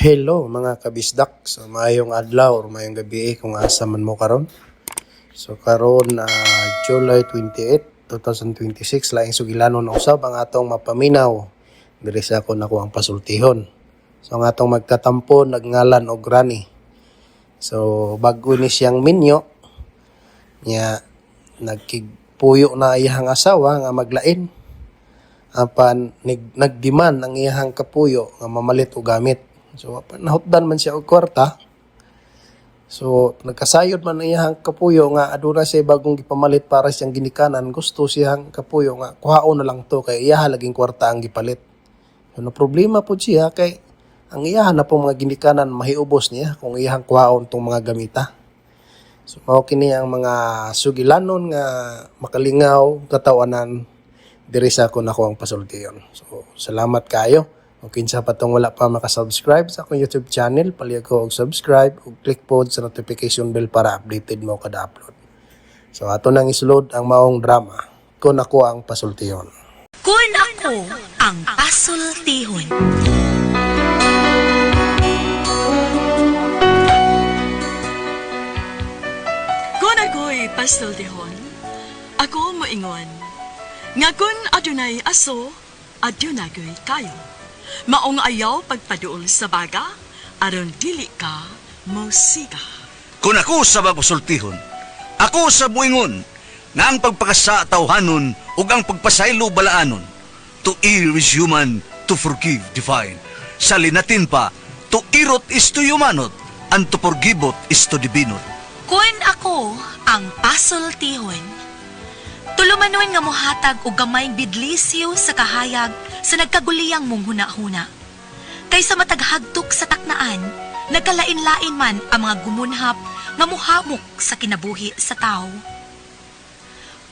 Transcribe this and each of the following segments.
Hello mga kabisdak, so maayong adlaw or maayong gabi kung asa man mo karon. So karon July 28, 2026 laing sugilanon na usab ang atong mapaminaw diri sa ako nako ang pasultihon. So ang atong magtatampo nagngalan og Rani. So bago ni siyang minyo nya nagkigpuyo na iyang asawa nga maglain. Apan nagdemand ang iyang kapuyo nga mamalit og gamit. So, nahutdan man siya og kwarta. So, nagkasayod man iyang kapuyo nga aduna siya bagong gipamalit para siyang ginikanan. Gusto siyang kapuyo nga kuhaon na lang to kay iyaha laging kwarta ang gipalit. So, no problema po siya kay ang iyaha na po mga ginikanan mahiubos niya kung iyang kuhaon tong mga gamita. So, mao kini ang mga sugilanon nga makalingaw katawanan diri sa ako nako ang pasultiyon. So, salamat kayo. Kung kinsa pa tong wala pa makasubscribe sa akong YouTube channel, palihog ko og subscribe ug click pod sa notification bell para updated mo kada upload. So ato nang isulod ang maong drama, Kun Ako ang Pasultihon. Kun ako ang pasultihon. Kun ako'y pasultihon, ako moingon. Nga kun adunay aso, adunay kayo. Maong ayaw pagpaduol sa baga, aron dili ka musiga. Kung ako sa pasultihon, ako sa buingon, nga ang pagpakasa tawhanon ug ang pagpasaylo balaanon. To err is human, to forgive divine. Sa linatin pa, to irot is to humanot, and to forgivot is to divinot. Kun ako ang pasultihon, tulumanon nga mohatag og gamayng bidlisyo sa kahayag sa nagkaguliyang mong huna-huna. Kaysa mataghagtok sa taknaan, nagkalain-lain man ang mga gumunhap nga muhamok sa kinabuhi sa tao.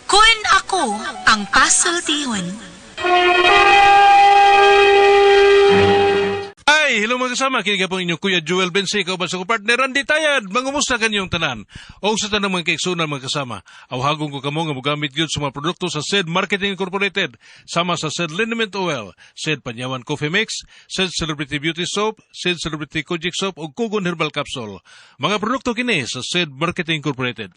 Kun ako ang pasultihon. Ay, hello mga kasama, kiniga po inyong Kuya Joel Benseca, ba sa partner Randy Tayad, mangumusta kanyong tanan. O sa tanang mga kaiksunan mga kasama, awhagong ko kamo nga mugamit gyud sa mga produkto sa SED Marketing Incorporated, sama sa SED Liniment Oil, SED Panyawan Coffee Mix, SED Celebrity Beauty Soap, SED Celebrity Kojic Soap, o Kugon Herbal Capsule. Mga produkto kini sa SED Marketing Incorporated.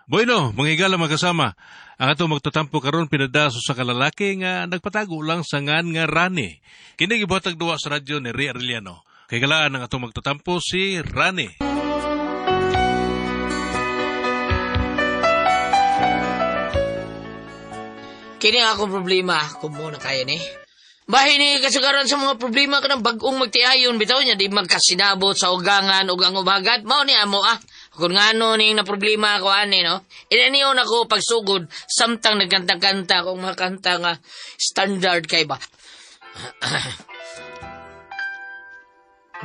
Bueno, mga higala mga kasama, ang ato magtatampo karon pinadaso sa kalalaki nga nagpatago lang sa ngan nga Rani. Kini gibuhatag duwa sa radyo ni Ria Arellano. Kay galaan ang ato magtatampo si Rani. Kini nga akong problema, kung muna kaya ni. Bahin ni kasagaran sa mga problema ka ng bagong magtiayon, bitaw niya, di magkasinabot sa ugangan o ang umagat. Mao ni amo Kung nga ni na problema ako no? Inaniyon ako pagsugod, samtang nagkanta-kanta kung makanta nga standard kay ba.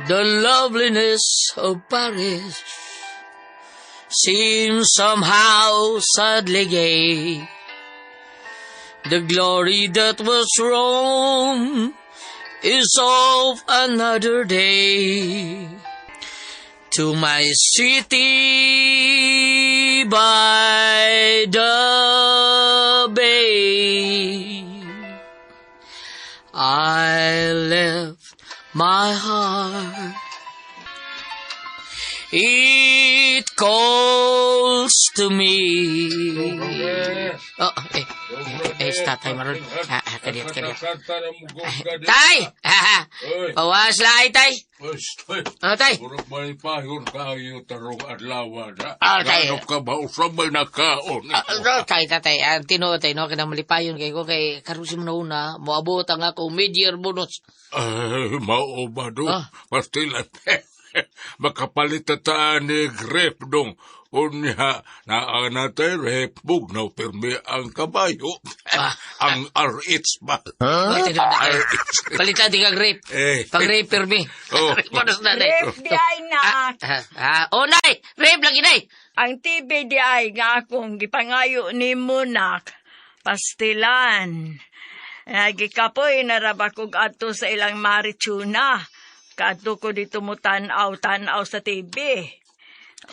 The loveliness of Paris seems somehow sadly gay. The glory that was Rome is of another day. To my city by the bay, I left my heart. It calls to me. Oh, tatay maron. Kadit. Tay! Pawas laay, tay. Tay. Urok may payon kayo tarong adlawan, ha? Tay. Ganap ka ba? Usab may nakaon. Tay, tino, kinang malipayon kay ko kay karusim na una, moabot ang ako mid-year bonus. Mao ba do? Pastilan. Makapalit tataan ni grep dong. Unya, naanatay rep bugnaw permi ang kabayo. Ang RH ba? Palitan di ka grape. Pag-grape permi. Bonus na, day. Rep di ay na. Nay! Rape lagi, nay! Ang TV di ay nga akong gipangayo ni Munak. Pastilan. Nagikapoy narabakog ato sa ilang marichuna. Kato ko dito mo tanaw sa TV.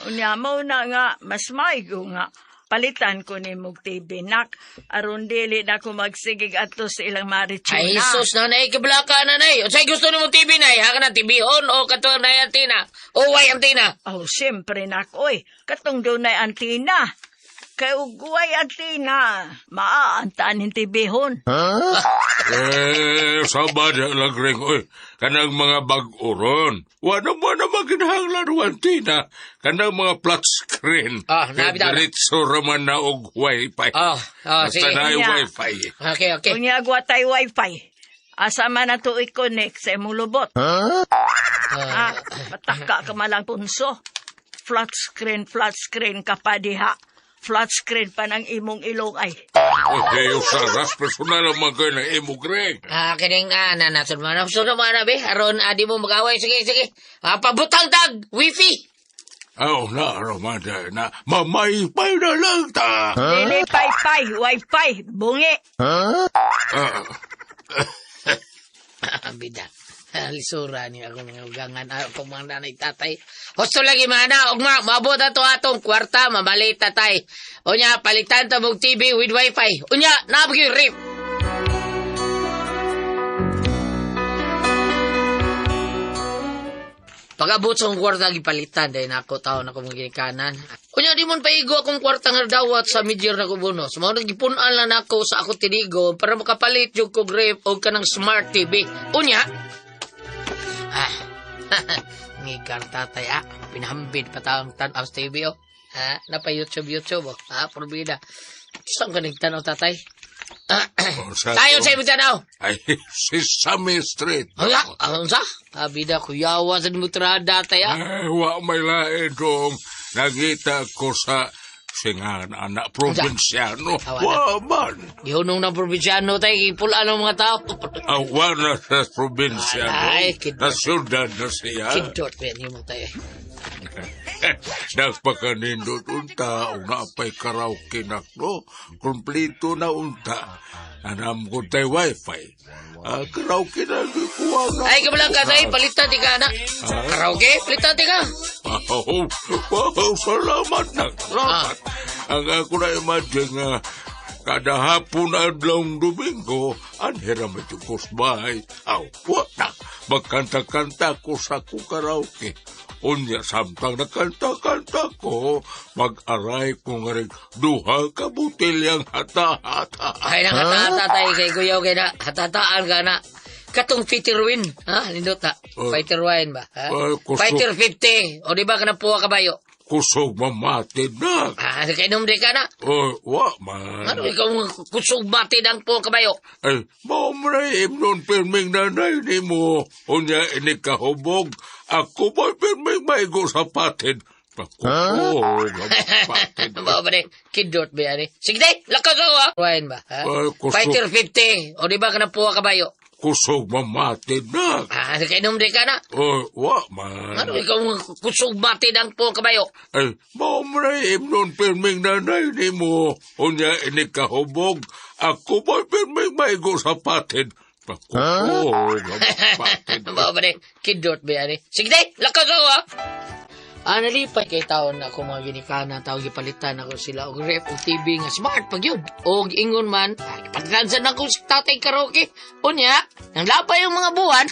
Unya mo na nga, mas maigo nga. palitan ko ni mong TV, nak. Aron dili na ko magsigig ato sa ilang maritsuna. Ay, sus, nanay, kablaka, nanay. O sa'yo gusto ni mo TV, nay? Haka na TV-hon o katong na antina? O way antina? Oh, siyempre, nak. Oy, katong doon na antina. Kay ugway antina. Maaantaan yung TV-hon. Sabad lang rin, oy. Kanang mga bag-uron. Wala mo na maginahanglan wantina. Kanang mga flat screen. Nabitaw na. Diretso raman na og wifi. Sige. Basta na yung Yeah. wifi. Okay. Kung yagwa tayo wifi, asa man na to i-connect sa imong lubot. Pataka ka malang punso. Flat screen ka pa diha. Flat screen pa ng imong ilong ay. Okay, yung saras, personal ang mga ng immigrant. Kining, nasod mo na. Nasod mo na, be. Aron, di mo mag-away. Sige. Pabutang tag, wifi. Na, Ramada, na mamaypay na lang ta. Dili pay, wifi, bungi. Bida. Lisura ni ako mga ugangan. Ako mga nanay tatay. Gusto lagi mana. Ugma, mabot ato atong kwarta. Mamalit tatay. Unya, palitan ta mong TV with wifi. Unya, nabagi rip. Pag-abot sa akong kwarta, gipalitan. Dahil na ako tao na akong ginikanan. Kunya, di mo paigo akong kwarta nga dawat sa medyar na kubunos. Mga nagipunan lang ako sa ako tinigo para makapalit yung kong rip o kanang smart TV. Unya, ngigar tatay, pinahambid pa taong tanaw sa TV, napa YouTube, probida. Saan ka nagtanaw, tatay? Tayo sa ibang tanaw. Ay, si Sesame Street. Ano sa? Bida, kuyawa sa mutrada, tatay, Ay, wa may lain dong. Nagita ko sa singan anak probinsyano. Wa man. Ihunong ng probinsyano, tayo, ipulaan ng mga tao. Awa na sa probinsyano. Ay, kidot. Na syudad na siya. Kidot, yan yung tayo. Nagpakanindot unta, unapay karaoke na no, kumplito na unta. Anam ko tayo wifi. Karaoke na kuha na. Ay, kabalang ka, tayo, palitan di ka, anak. Karaoke, palitan di ka. Wow, salamat na. Salamat. Ang ako na imagine nga, kada hapon adlong Domingo, anhera mo ito kusbay. Wala. Magkanta-kanta ko sa karaoke. Unya samtang nakanta-kanta ko, mag-aray ko nga rin duha ka butilyang hata-hata. Ay, nang hata-hata tayo kay Kuyaw kay na. Hatataan ka na. Katong Fighter Win. Lindot ha? Fighter Win ba? Fighter 50. O di ba ka na puwa kabayo? Kusog mamatid na. Kainom di ka na. Wa man. Ano ikaw kusog batid ang puwa kabayo? Ay, maumrayim nun pirming nanay ni mo. Unya inikahubog. Ako ba pirming maigo sa patid? Pakusog ang patid. Ba ba rin? Kidot ba yan eh? Sige day, lakas ako Win ba? Fighter 50. O di ba ka na puwa kabayo? Kusog mamatid na. Kainom di ka na. Wa man. Ano ikaw kusog batid ang puwa kabayo? Ay, maumrayim nun pirming nanay ni mo. Unya inikahubog. Ako ba pirming maigo sa patid? Pakusog ang patid. Ba ba rin? Kidot ba yan eh? Sige day, lakas ako nalipay kay taon na ako mga ginikana, tao gipalitan ako sila og ref o TV nga smart pag yun. O ingon man, ipaglansan ako si tatay karaoke. Unya, nang lapay yung mga buwan.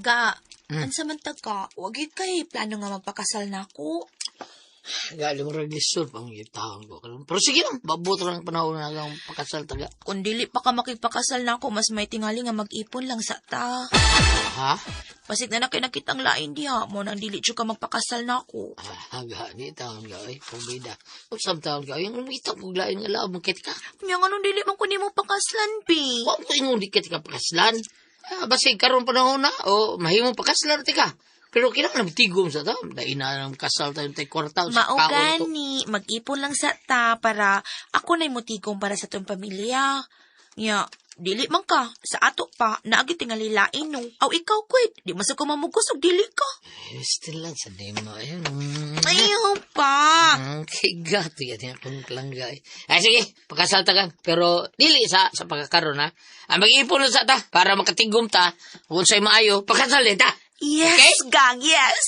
Ga, ansa man ka, wag yun kay plano nga magpakasal na ako. Galing mo relisyon pang taon ko. Pero sige lang, babuto lang panahon na lang pakasal taga. Kung dili pa ka makipakasal na ako, mas may tingali nga mag-ipon lang sa ta. Ha? Pasig na nakitang lain diha mo nang dili ka magpakasal na ako. Gani, taon ka, pumida. Kung samtaon ka, yung umita kong lain nga lang, magkit ka. Nga nga nung dili man ko mo pakaslan, pi. Huwag ko ingon dikit ka pakaslan. Basig karon panahon na, o mahimong pakaslan, tika. Pero kailangan tigom sa ta. Dahil na ng kasal tayo tayo kwarta. Maugani, mag-ipon lang sa ta para ako na'y mutigom para sa tong pamilya. Nga, dili man ka, sa ato pa, naagi tingali lain no. Aw ikaw, kwit, di masag ko mamugos og dili ka. Still lang sa demo. Ayaw pa. Okay, gato yan akong kalangga. Ay, sige, pakasal ta kang. Pero, dili sa pagkakaroon ha. Mag-ipon lang sa ta para makatigom ta. Kung sa'y maayo, pakasal din ta. Yes, okay? gang, yes.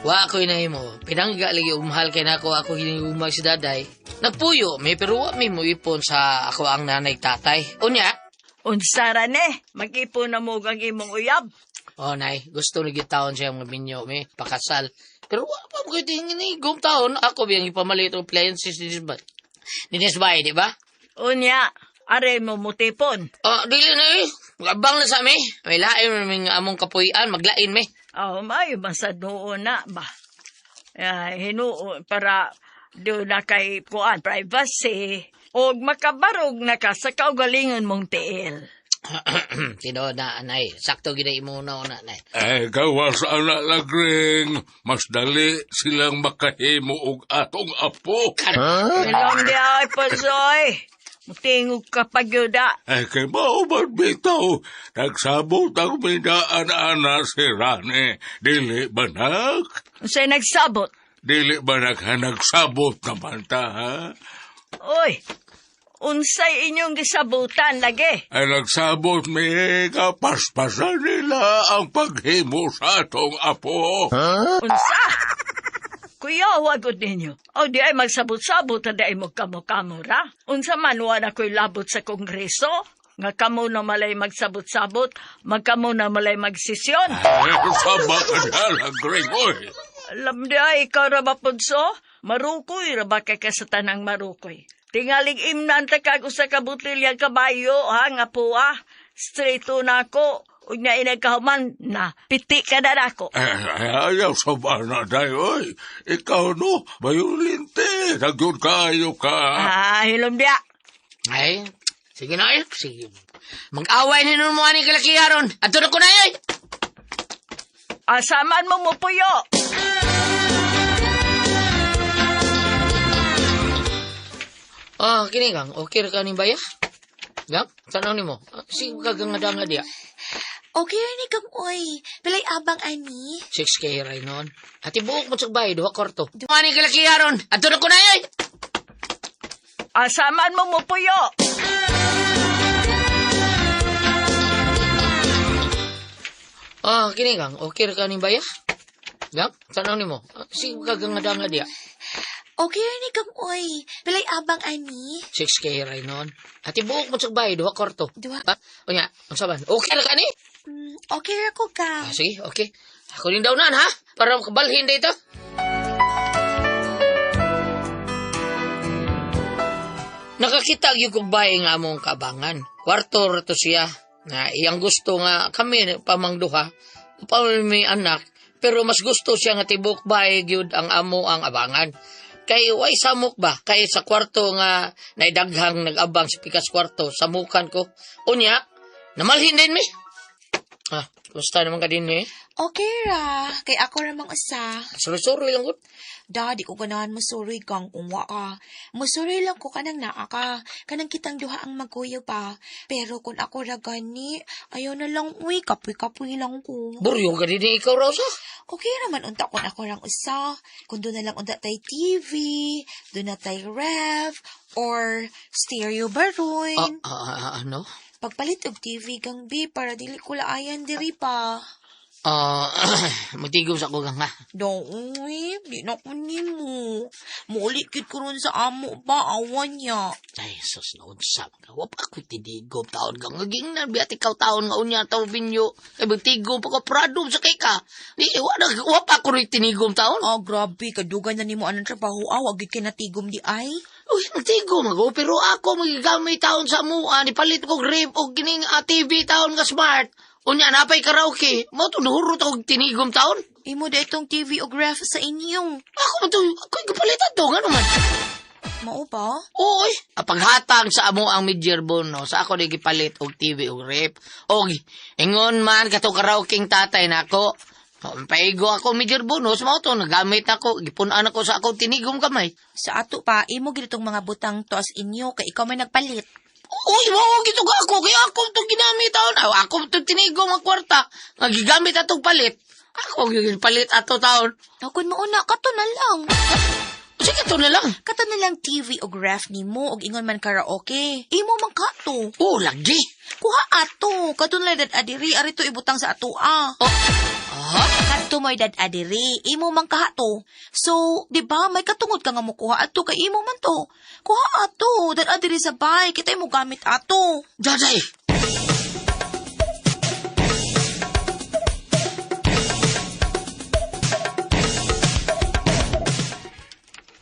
Wa ako inahimo. Pinangga lagi umahal kay nako ako hinumag si daday. Nagpuyo, may pero wa may mo ipon sa ako ang nanay tatay. Unya, Unsara ne, mag-ipon na mo kang imong uyab. oh nay, gusto ni gitaon siya mga minyo, may pakasal. Pero wa pa mo kayo tinigom taon, ako biyang ipamalit ang appliances ni Nisbay, di ba? Unya, are mo mutipon. Dili na eh. Abang na sa mi. May lain mo mga among kapuyan, maglain mi. Mayo man sa noon na ba? Hinuon para doon na kay kuan privacy. O makabarog na ka sa kaugalingon mong tiil. Tino na, anay. Sakto gina imunaw na, anay. Gawas anak lagring, mas dali silang makahimo og atong apo. Ilong di ay pasoy. Mutingog ka pagyuda. Kay mauban bitaw, nagsabot ang minaan-ana si Rane. Dili ba Unsay nagsabot? Dili ba nagsabot naman ta, ha? Oy, unsay inyong gisabutan lagi? Ay nagsabot may kapaspasan nila ang paghimo sa atong apo. Unsa? Kuya, wagod ninyo. O di ay magsabot-sabot na di ay magkamo-kamo ra. Unsa man wala ko'y labot sa kongreso? Nga kamo na malay magsabot-sabot, magkamo na malay magsisyon. Sama ka na lagring, oy. Alam di ay ikaw ra ba punso? Marukoy ra ba kay kasatanang marukoy? Tingaling imnan ta kag usa ka butilya kabayo ha nga puwa. Straighto na ako. Unya inagkahuman na piti ka na nako. Ayaw sa bana dayo, oy. Ikaw no, bayulinte. Nagyod kayo ka. Hilom dia. Ay, sige na eh. Sige. Mag-away ninyo mo ani kalakiyaron. Ato na ko na eh. Asaman mo mo puyo. Kini kang, okay ra ka ni baya? Gam, tanaw ni mo. Sige ka nga dia. Okay ni kang oy. Pilay abang ani. 6K ray noon. Ati buok mo sa bahay, 2 kwarto. Ani kalakiyaron. Ato na ko na eh. Asaman mo mo puyo. Kini kang, okay ra ka ni baya? Gam, tanaw ni mo. Sige ka nga dia. Okay ni kang oy. Pilay abang ani. 6K ray noon. Ati buok mo sa bahay, 2 kwarto. Duha. Unya, ang saban. Okay ra ka ni? Okay ra ko ka. Sige, okay. Ako din daw na, ha? Para makabalhin dito. Nakakita yung kubay nga among kabangan. Kwarto rato siya. Na iyang gusto nga kami pamangduha. Upang may anak. Pero mas gusto siya nga tibok bay gyud ang amo ang abangan. Kay way samok ba? Kay sa kwarto nga naidaghang nag-abang sa pikas kwarto. Samukan ko. Unya, namalhin din mi. Gusto naman ka din eh. Okay ra. Kay ako ra mang usa. Suri-suri lang ko. Daddy ko ganahan musuri kang kungwa ka. Musuri lang ko kanang naa ka. Kanang kitang duha ang magkuyo pa. Pero kung ako ra gani, ayaw na lang uy, kapoy-kapoy lang ko. Buryo ka din ikaw raw sa. Okay raman unta kung ako rang usa. Kung doon na lang unta tay TV, doon na tay ref, or stereo baron. Ano? Pagpalit og TV kang B para dili ko laayan diri pa. Matigom sa ko nga. Doy, di na ko nimo. Muulikit ko ron sa amo ba, awan niya. Ay, sus, naunsa. Wap ako tidigom taon ka. Ngaging na, biat ikaw taon nga unya, taon binyo. Ay, magtigom pa ko, pradom sa kay ka. Di, wap ako rin tinigom taon. Grabe, kadugan na nimo anong trabaho. Wag kinatigom di ay. Uy, nagtigom ako, pero ako magigamay taon sa mua. Nipalit ko grip o gining TV taon nga smart. Unya, napay karaoke. Mo to nuhurot ako tinigom taon. Imo da itong TV o graph sa inyong. Ako man to, ako yung kapalitan to, nga naman. Mao ba? Oy, paghatag sa amo ang midyerbon, no? Sa ako di gipalit og TV og rep. Og, ingon man, katong karaoke tatay na ako. Paigo ako midyerbon, no? Sa to, nagamit ako. Gipunan ako sa akong tinigom kamay. Sa ato pa, imo gitong mga butang to as inyo, kay ikaw may nagpalit. Uy, mao gito ka ako, kaya ako itong ginamit taon. Ako itong tinigom ang kwarta. Nagigamit atong palit. Ako yung palit ato taon. Kung mauna, kato na lang. Sige, ito na lang. Kato na lang TV o graph ni mo, og ingon man karaoke. Imo man kato. Oh, lagi. Kuha ato. Kato na lang adiri, arito ibutang sa ato Kadto mo'y dad-adiri, imo man kahato. So, di ba, may katungod ka nga mo kuha ato kay imo man to. Kuha ato, dad-adiri sa bay, kita'y mo gamit ato. Daday!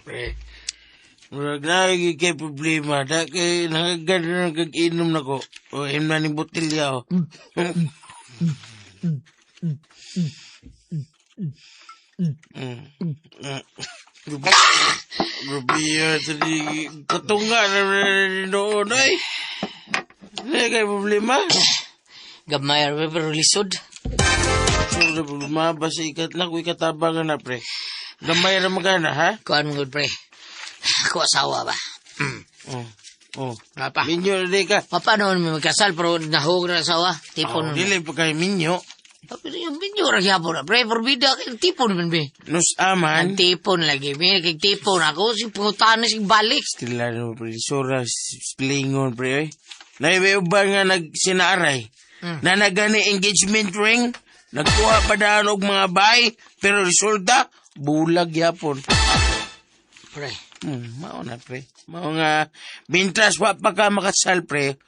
Pre, murag lagi kay problema. Da kay nagaganda ng kag-inom na ko. O, na ni botilya, o. Grabe yan. Katunga na noon, ay. Ano kay problema? Gamay, pero lisod. Ano problema? Basta ikat lang ko ikatabangan na, pre. Gamay na magana, ha? Kuhan mo, pre. Ako asawa ba? Apa? Minyo na ka. Paano naman magkasal, pero nahog na asawa? Tipon. Dili pa kayo minyo. Tapi yung minyo ra gyapon na, pre. Forbida kay tipon naman, be. Nus aman. Ang tipon lagi, be. Kay tipon ako, si pangutanan si balik. Stila no, pre. Sora, splingon, pre. Naibayuban nga nagsinaaray. Na nagani engagement ring. Nagkuha pa daan og mga bay. Pero resulta, bulag yapon. Pre. Mao na, pre. Mao nga, bintras wa pa ka makasal, pre.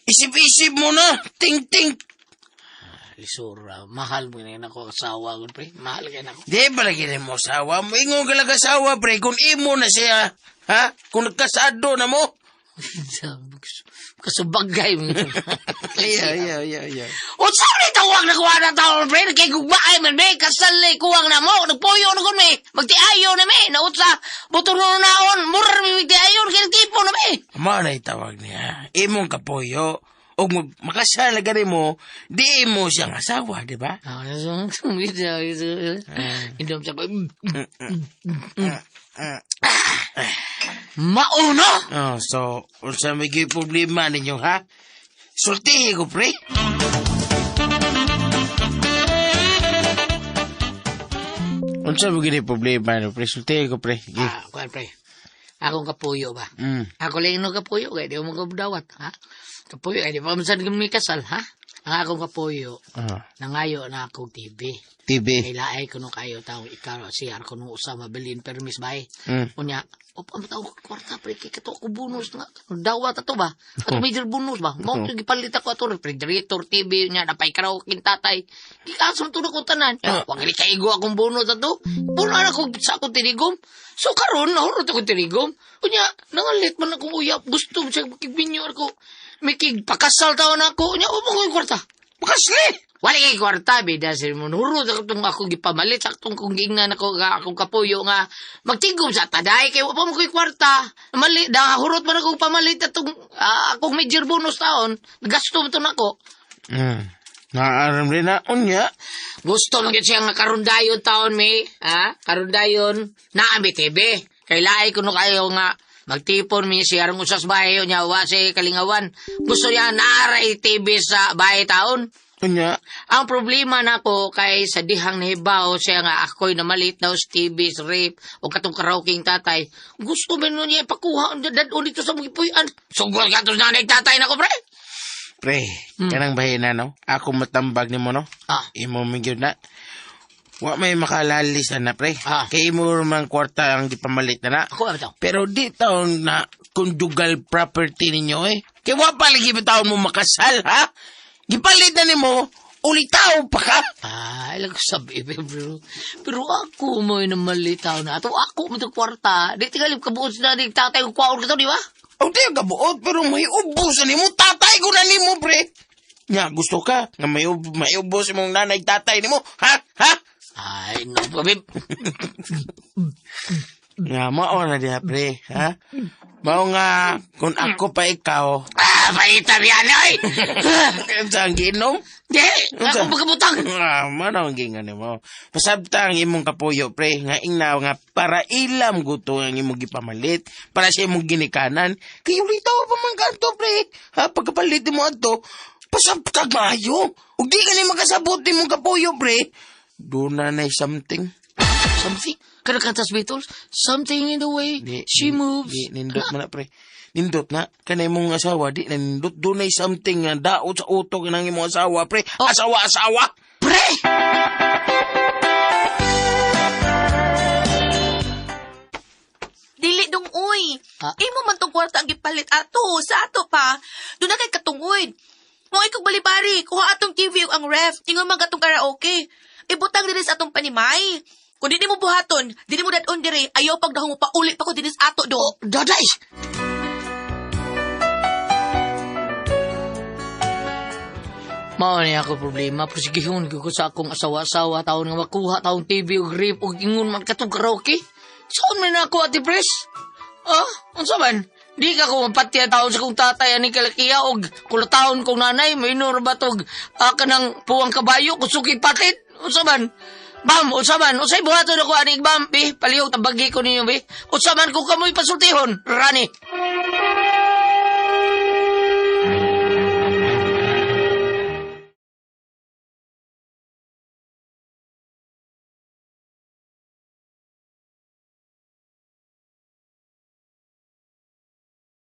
Isip-isip mo na. Ting-ting. Lisura, mahal mo na ako asawa ko, pre. Mahal ka na ako. Di ba lagi mo asawa mo? Ingon ka lang asawa, pre. Kung imo na siya, ha? Kung nagkasado na mo. Kasubagay mo. Yeah. O saan ni tawag na kuha na tawag, pre? Kay gugbaay man, pre. Kasal na kuwang na mo. Nagpuyo na kun, me. Magtiayo na, me. Naut sa buto na naon. Murar mi magtiayo. Kaya tipo na, me. Ama na itawag niya. Imong kapuyo. O makasal na gani mo, di mo siyang asawa, di ba? Mauna! So, unsa may problema ninyo, ha? Sultihi ko, pre. Unsa may problema ninyo, pre? Sultihi ko, pre. Kuhan, pre. Akong kapuyo ba? Ako lang yung kapuyo, kaya di mo magkabdawat, ha? Kapuyo, ay di pa masan kami kasal, ha? Ang akong kapuyo, nangayo na akong TV. Kailaay ko nung kayo tao, ikaw, siyar ko nung usama, bilin, permis ba eh? Unya, opa, matao ko kwarta, pre, kaya ito ako bonus nga. Dawat ato ba? At major bonus ba? Mau gipalit ako ato, refrigerator, TV, nya, napay karaoke, tatay. Di kaso ito na ko tanan. Huwag nga kaigo akong bonus ato. Puno na ako sa akong tinigom. So karon nahurot akong tinigom. Unya, nangalit man akong uyap. Gusto mo siya makigbinyo ako. May pakasal taon ako. Unya, umong yung kwarta. Pakasli! Wala kay kwarta, bida sa mo. Nahurot akong akong gipamalit. Saktong kong gingnan ako, akong kapuyo nga. Magtigom sa taday. Kaya wala mo ko'y kwarta. Hurot man akong pamalit. Akong major bonus taon. Gasto mo ito na ako. Naaram rin na. Unya. Gusto mo siya nga karundayon taon, may. Karundayon. Naambi, tebe. Kailaay ko no kayo nga. Magtipon mi siya rin usas bahay niya, wasi kalingawan. Gusto niya naaray TV sa bahay taon. Kunya? Ang problema na ko kay sa dihang nahibaw siya nga ako'y namalit daw sa TV, sa rape, o katong karaoke tatay. Gusto ba nun niya ipakuha dadon dito sa mga ipuyan? Sugwal ka to na nagtatay na ko, pre? Pre, kanang bahay na, no? Ako matambag ni mo, no? Imo mingyod na. Wa may makalalisan na, pre. Kay imo man kwarta ang gipamalit na na. Ako ba ito? Pero di taon na conjugal property ninyo, eh. Kaya wa pa lagi ba taon mo makasal, ha? Gipalit na ni mo, ulitaw pa ka. Ilang sabi, bro. Pero ako mo yung namalitaw na. Ito ako mo ito kwarta. Di tingalip ka buod na di tatay ko kwaon ka ito, di ba? O di ka buod, pero may ubusan ni mo. Tatay ko na ni mo, pre. Nga, gusto ka nga may ubos mong nanay tatay ni mo, ha? Ay, no, babib. Nga, mao na diha, pre, ha? Mao nga, kung ako pa ikaw. Paita biyan, ay! Saan ginom? Di, ako pagkabutang. Mano ang gingan mo. Pasabtang imong kapuyo, pre, nga ingnaw nga para ilam guto ang imong gipamalit, para sa imong ginikanan. Kayo litaw pa man kanto, pre. Ha, pagkapalit mo ato, pasabtag maayo. Ug di ka ni magkasabot imong kapuyo, pre. Doon na something. Something? Kada kantas Beatles? Something in the way she moves. Nindot mo na, pre. nindot na, kanay mong asawa, di na nindot, dunay something nga daot sa utok ng imong asawa, pre. Asawa! Pre! Dili dong, uy. Ah. Imo man tong kwarta ang gipalit ato. Sa ato pa. Doon na kay katungod. Mo ikog balibari. Kuha atong TV ug ang ref. Ingon man katong karaoke. Ibutang diri sa atong panimay. Kung di mo buhaton, di mo dadon diri, ayaw pag dahong mo paulit pa ko diri sa ato do. Daday! Mao ni ako problema, prosigihon ko sa akong asawa-asawa, taon nga makuha, taon TV ug rip ug ingon man katong karaoke. Saan man ako, Ate Pres? Unsa man? Di ka ko mapati taon sa kong tatay ani kalakiya og kulataon kong nanay, minor ba tog kanang puwang kabayo kusukit patit? Unsa man? Bam, unsa man? Unsay buhaton ako ani bam, bi? Palihog tabagi ko ninyo, bi. Unsa man kung kamoy pasultihon, Rani?